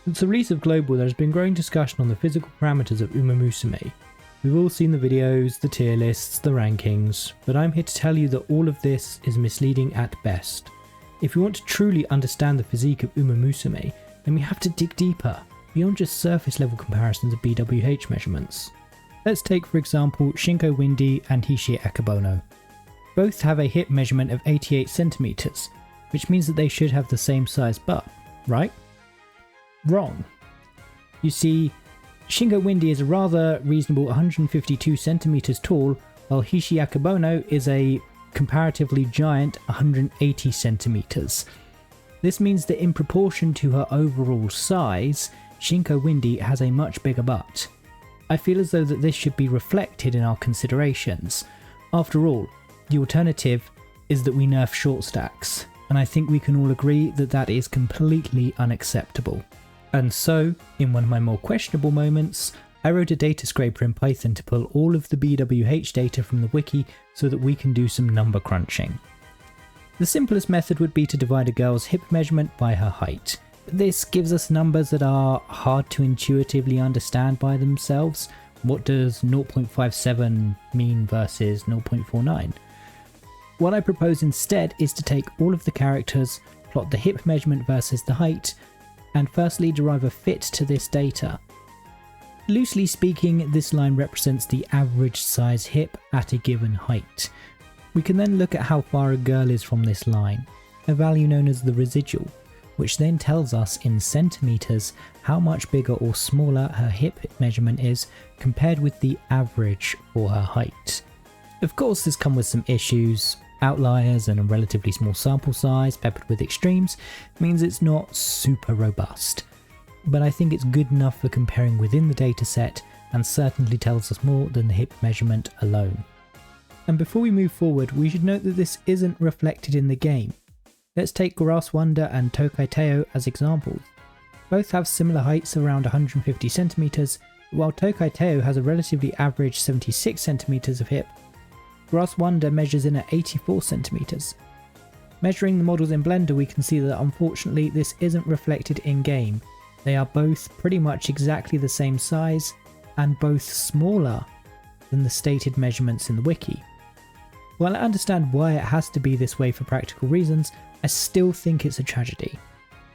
Since the release of Global, there has been growing discussion on the physical parameters of Umamusume. We've all seen the videos, the tier lists, the rankings, but I'm here to tell you that all of this is misleading at best. If you want to truly understand the physique of Umamusume, then we have to dig deeper, beyond just surface level comparisons of BWH measurements. Let's take for example Shinko Windy and Hisshi Akebono. Both have a hip measurement of 88 centimeters, which means that they should have the same size butt, right? Wrong. You see, Shinko Windy is a rather reasonable 152 centimeters tall, while Hisshi Akebono is a comparatively giant 180 centimeters. This means that in proportion to her overall size, Shinko Windy has a much bigger butt. I feel as though that this should be reflected in our considerations. After all, the alternative is that we nerf short stacks, and I think we can all agree that that is completely unacceptable. And so, in one of my more questionable moments, I wrote a data scraper in Python to pull all of the BWH data from the wiki so that we can do some number crunching. The simplest method would be to divide a girl's hip measurement by her height. This gives us numbers that are hard to intuitively understand by themselves. What does 0.57 mean versus 0.49? What I propose instead is to take all of the characters, plot the hip measurement versus the height, and firstly derive a fit to this data. Loosely speaking, this line represents the average size hip at a given height. We can then look at how far a girl is from this line, a value known as the residual, which then tells us in centimeters how much bigger or smaller her hip measurement is compared with the average for her height. Of course, this comes with some issues. Outliers and a relatively small sample size peppered with extremes means it's not super robust, but I think it's good enough for comparing within the dataset and certainly tells us more than the hip measurement alone. And before we move forward, we should note that this isn't reflected in the game. Let's take Grass Wonder and Tokai Teo as examples. Both have similar heights of around 150 centimeters, while Tokai Teo has a relatively average 76 centimeters of hip. Grass Wonder measures in at 84 centimeters. Measuring the models in Blender, we can see that unfortunately this isn't reflected in game. They are both pretty much exactly the same size and both smaller than the stated measurements in the wiki. While I understand why it has to be this way for practical reasons, I still think it's a tragedy.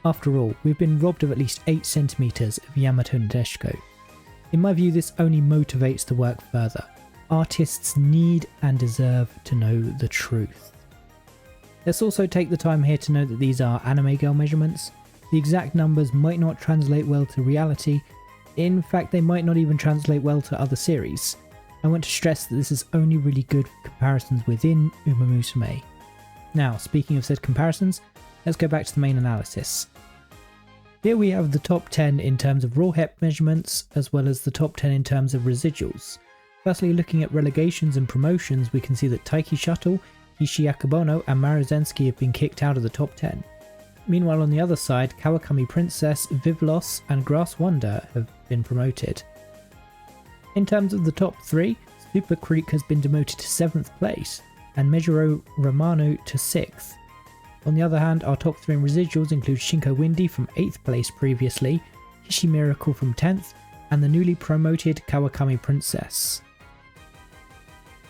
After all, we've been robbed of at least 8 centimeters of Yamato Nadeshiko. In my view, this only motivates the work further. Artists need and deserve to know the truth. Let's also take the time here to note that these are anime girl measurements. The exact numbers might not translate well to reality. In fact, they might not even translate well to other series. I want to stress that this is only really good for comparisons within Umamusume. Now, speaking of said comparisons, let's go back to the main analysis. Here we have the top 10 in terms of raw hip measurements, as well as the top 10 in terms of residuals. Firstly, looking at relegations and promotions, we can see that Taiki Shuttle, Hisshi Akebono and Maruzensky have been kicked out of the top 10. Meanwhile, on the other side, Kawakami Princess, Vivlos and Grass Wonder have been promoted. In terms of the top 3, Super Creek has been demoted to 7th place, and Mejiro Romano to 6th. On the other hand, our top 3 in residuals include Shinko Windy from 8th place previously, Hisshi Miracle from 10th, and the newly promoted Kawakami Princess.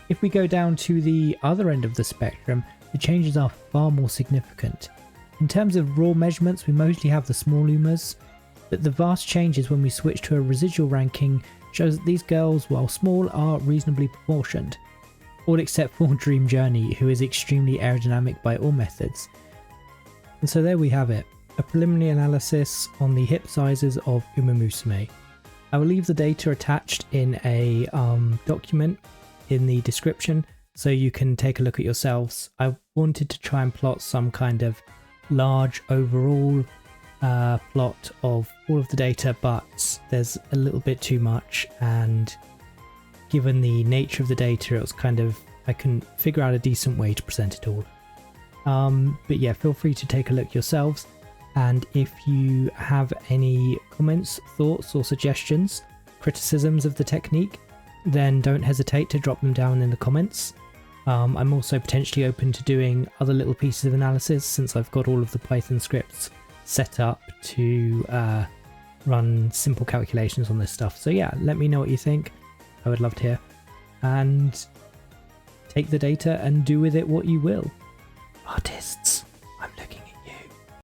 If we go down to the other end of the spectrum, the changes are far more significant. In terms of raw measurements, we mostly have the small Umas, but the vast changes when we switch to a residual ranking shows that these girls, while small, are reasonably proportioned. All except for Dream Journey, who is extremely aerodynamic by all methods. And so there we have it, a preliminary analysis on the hip sizes of Umamusume. I will leave the data attached in a document in the description so you can take a look at yourselves. I wanted to try and plot some kind of large overall plot of all of the data, but there's a little bit too much, and given the nature of the data, it was kind of, I couldn't figure out a decent way to present it all. But yeah, feel free to take a look yourselves, and if you have any comments, thoughts or suggestions, criticisms of the technique, then don't hesitate to drop them down in the comments. I'm also potentially open to doing other little pieces of analysis since I've got all of the Python scripts set up to run simple calculations on this stuff. So yeah, let me know what you think. I would love to hear. And take the data and do with it what you will. Artists.